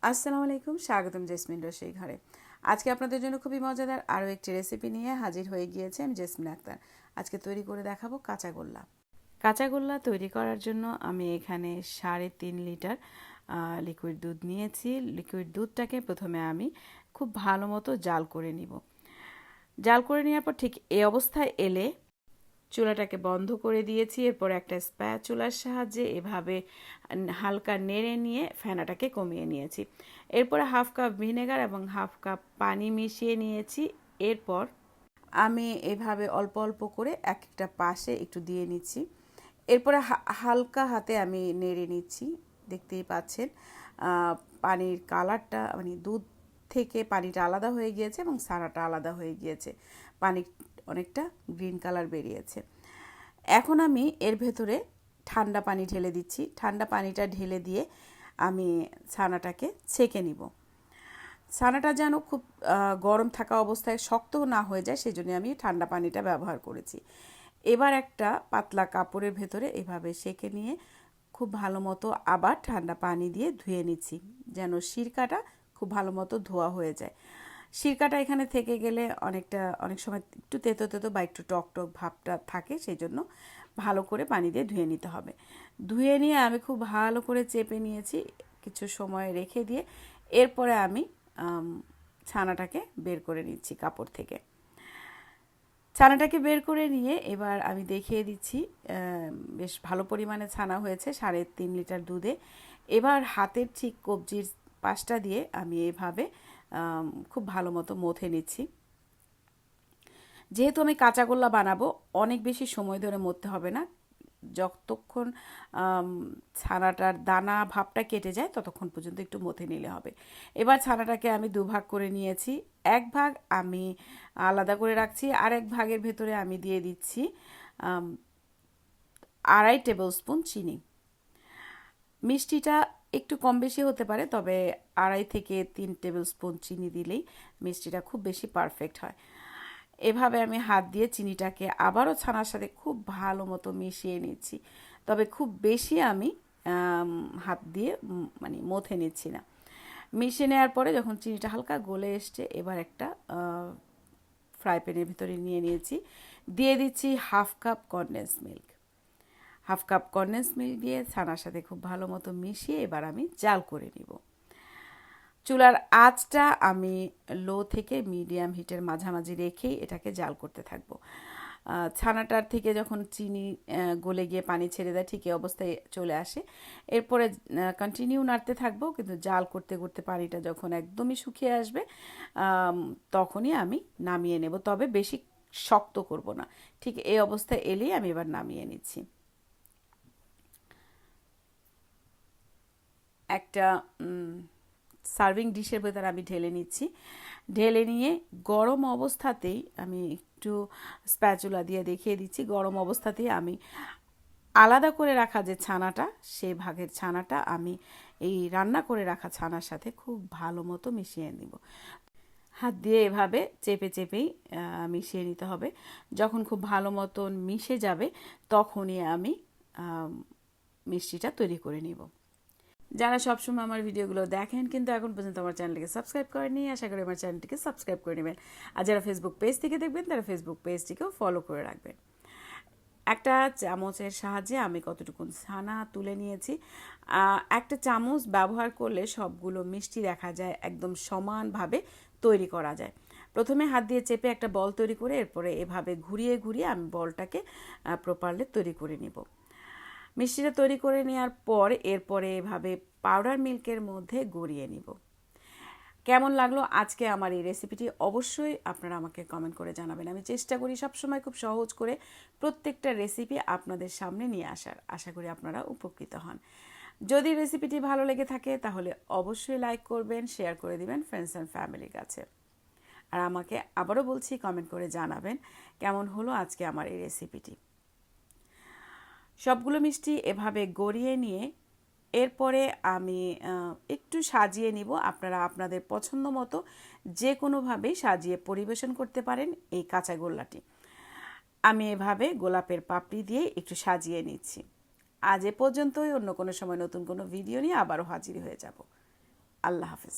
আসসালামু আলাইকুম, স্বাগতম জেসমিন রসই ঘরে। আজকে আপনাদের জন্য খুবই মজাদার আরও একটি রেসিপি নিয়ে হাজির হয়ে গিয়েছে আমি জেসমিন আক্তার। আজকে তৈরি করে দেখাবো কাঁচাগোল্লা। কাঁচাগোল্লা তৈরি করার জন্য আমি এখানে 3.5 লিটার লিকুইড দুধ নিয়েছি। লিকুইড দুধটাকে প্রথমে আমি খুব ভালো মতো জাল করে নিব। জাল করে নেওয়ার পর ঠিক এই অবস্থায় এলে চুলাটাকে বন্ধ করে দিয়েছি। এরপর একটা স্প্যাচুলার সাহায্যে এভাবে হালকা নেড়ে নিয়ে ফেনাটাকে কমিয়ে নিয়েছি। এরপরে হাফ কাপ ভিনেগার এবং হাফ কাপ পানি মিশিয়ে নিয়েছি। এরপর আমি এভাবে অল্প অল্প করে এক একটা পাশে একটু দিয়ে নিচ্ছি। এরপরে হালকা হাতে আমি নেড়ে নিচ্ছি। দেখতেই পাচ্ছেন পানির কালারটা, মানে দুধ থেকে পানিটা আলাদা হয়ে গিয়েছে এবং সারাটা আলাদা হয়ে গিয়েছে। পানি অনেকটা গ্রিন কালার বেরিয়েছে। এখন আমি এর ভেতরে ঠান্ডা পানি ঢেলে দিচ্ছি। ঠান্ডা পানিটা ঢেলে দিয়ে আমি ছানাটাকে ছেঁকে নিব। ছানাটা যেন খুব গরম থাকা অবস্থায় শক্ত না হয়ে যায়, সেজন্য আমি ঠান্ডা পানিটা ব্যবহার করেছি। এবার একটা পাতলা কাপড়ের ভেতরে এভাবে সেঁকে নিয়ে খুব ভালো মতো আবার ঠান্ডা পানি দিয়ে ধুয়ে নিচ্ছি, যেন সিরকাটা খুব ভালো মতো ধোয়া হয়ে যায়। সিরকাটা এখানে থেকে গেলে অনেক সময় একটু তেতো তেতো বা একটু টক টক ভাবটা থাকে, সেই জন্য ভালো করে পানি দিয়ে ধুয়ে নিতে হবে। ধুয়ে নিয়ে আমি খুব ভালো করে চেপে নিয়েছি, কিছু সময় রেখে দিয়ে এরপরে আমি ছানাটাকে বের করে নিচ্ছি কাপড় থেকে। ছানাটাকে বের করে নিয়ে এবার আমি দেখিয়ে দিচ্ছি, বেশ ভালো পরিমাণে ছানা হয়েছে 3.5 লিটার দুধে। এবার হাতের ঠিক কবজির পাশটা দিয়ে আমি এভাবে খুব ভালো মতো মথে নিচ্ছি। যেহেতু আমি কাঁচাগোল্লা বানাবো, অনেক বেশি সময় ধরে মথতে হবে না। যতক্ষণ ছানাটার দানা ভাবটা কেটে যায় ততক্ষণ পর্যন্ত একটু মথে নিলে হবে। এবার ছানাটাকে আমি দুভাগ করে নিয়েছি। এক ভাগ আমি আলাদা করে রাখছি, আর এক ভাগের ভেতরে আমি দিয়ে দিচ্ছি 2.5 টেবিল স্পুন চিনি। মিষ্টিটা একটু কম বেশি হতে পারে, তবে 2.5 থেকে 3 টেবিল স্পুন চিনি দিলেই মিষ্টিটা খুব বেশি পারফেক্ট হয়। এভাবে আমি হাত দিয়ে চিনিটাকে আবারও ছানার সাথে খুব ভালো মতো মিশিয়ে নিচ্ছি, তবে খুব বেশি আমি হাত দিয়ে মানে মথে নিচ্ছি না। মিশিয়ে নেওয়ার পরে যখন চিনিটা হালকা গলে এসছে, এবার একটা ফ্রাই প্যানের ভিতরে নিয়ে নিয়েছি, দিয়ে দিচ্ছি half cup condense milk. Half cup condense milk দিয়ে ছানার সাথে খুব ভালো মতো মিশিয়ে এবার আমি জাল করে নিব। চুলার আঁচটা আমি লো থেকে মিডিয়াম হিটের মাঝামাঝি রেখেই এটাকে জাল করতে থাকবো। ছানাটার থেকে যখন চিনি গলে গিয়ে পানি ছেড়ে দেয়, ঠিক এই অবস্থায় চলে আসে। এরপরে কন্টিনিউ নাড়তে থাকবো, কিন্তু জাল করতে করতে পানিটা যখন একদমই শুকিয়ে আসবে তখনই আমি নামিয়ে নেব, তবে বেশি শক্ত করব না। ঠিক এই অবস্থায় এলেই আমি এবার নামিয়ে নিচ্ছি। একটা সার্ভিং ডিশের ভেতরে আমি ঢেলে নিচ্ছি। ঢেলে নিয়ে গরম অবস্থাতেই আমি একটু স্প্যাচুলা দিয়ে দেখিয়ে দিচ্ছি, গরম অবস্থাতেই আমি আলাদা করে রাখা যে ছানাটা, সেই ভাগের ছানাটা আমি এই রান্না করে রাখা ছানার সাথে খুব ভালো মতো মিশিয়ে নিব। হাত দিয়ে এভাবে চেপে চেপেই মিশিয়ে নিতে হবে। যখন খুব ভালো মতন মিশে যাবে তখনই আমি মিষ্টিটা তৈরি করে নিব। যারা সবসময় আমার ভিডিওগুলো দেখেন কিন্তু এখন পর্যন্ত আমার চ্যানেলটিকে সাবস্ক্রাইব করেনি, আশা করি আমার চ্যানেলটিকে সাবস্ক্রাইব করে নেবেন। আর যারা ফেসবুক পেজ থেকে দেখবেন তারা ফেসবুক পেজটিকেও ফলো করে রাখবেন। একটা চামচের সাহায্যে আমি কতটুকু ছানা তুলে নিয়েছি। একটা চামচ ব্যবহার করলে সবগুলো মিষ্টি দেখা যায় একদম সমানভাবে তৈরি করা যায়। প্রথমে হাত দিয়ে চেপে একটা বল তৈরি করে এরপরে এভাবে ঘুরিয়ে ঘুরিয়ে আমি বলটাকে প্রপারলি তৈরি করে নিব। মিষ্টিটা তৈরি করে নেওয়ার পর এরপরে এভাবে পাউডার মিল্কের মধ্যে গড়িয়ে নিব। কেমন লাগলো আজকে আমার এই রেসিপিটি অবশ্যই আপনারা আমাকে কমেন্ট করে জানাবেন। আমি চেষ্টা করি সবসময় খুব সহজ করে প্রত্যেকটা রেসিপি আপনাদের সামনে নিয়ে আসার। আশা করি আপনারা উপকৃত হন। যদি রেসিপিটি ভালো লেগে থাকে তাহলে অবশ্যই লাইক করবেন, শেয়ার করে দিবেন ফ্রেন্ডস অ্যান্ড ফ্যামিলির কাছে। আর আমাকে আবারও বলছি, কমেন্ট করে জানাবেন কেমন হলো আজকে আমার এই রেসিপিটি। সবগুলো মিষ্টি এভাবে গড়িয়ে নিয়ে এরপরে আমি একটু সাজিয়ে নিব। আপনারা আপনাদের পছন্দ মতো যে কোনোভাবেই সাজিয়ে পরিবেশন করতে পারেন এই কাঁচাগোল্লাটি। আমি এভাবে গোলাপের পাপড়ি দিয়ে একটু সাজিয়ে নিচ্ছি। আজ এ পর্যন্তই, অন্য কোনো সময় নতুন কোনো ভিডিও নিয়ে আবারও হাজির হয়ে যাব। আল্লাহ হাফেজ।